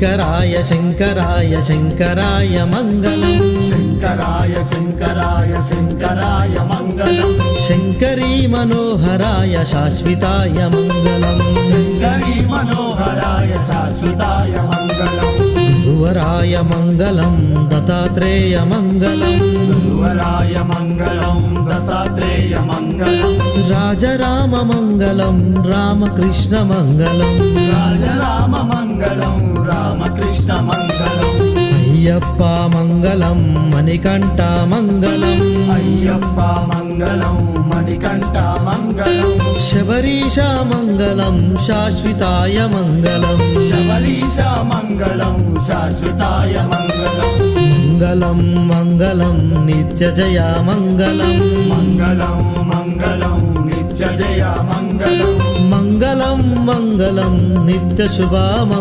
శంకరాయ శంకరాయ శంకరాయ మంగళం శంకరాయ శంకరాయ శంకరాయ మంగళం శంకరీ మనోహరాయ శాశ్వతాయ మంగళం శంకరీ మనోహరాయ శాశ్వతాయ మంగళం గురువరాయ మంగళం దత్తాత్రేయ మంగళం గురువరాయ మంగళం దత్తాత్రేయ మంగళం రాజరామ మంగళం రామకృష్ణ మంగళం రాజరామ మంగళం రామకృష్ణ మంగళం అయ్యప్ప మంగళం మణికంఠ మంగళం అయ్యప్ప మంగళం మణికంఠ మంగళం శబరీశ మంగళం శాశ్వతాయ మంగళం శబరీశ మంగళం శాశ్వతాయ మంగళం మంగళం మంగళం నిత్య జయ మంగళం మంగళం మంగళం నిత్య జయ మంగళం మంగళం మంగళం నిత్య శుభ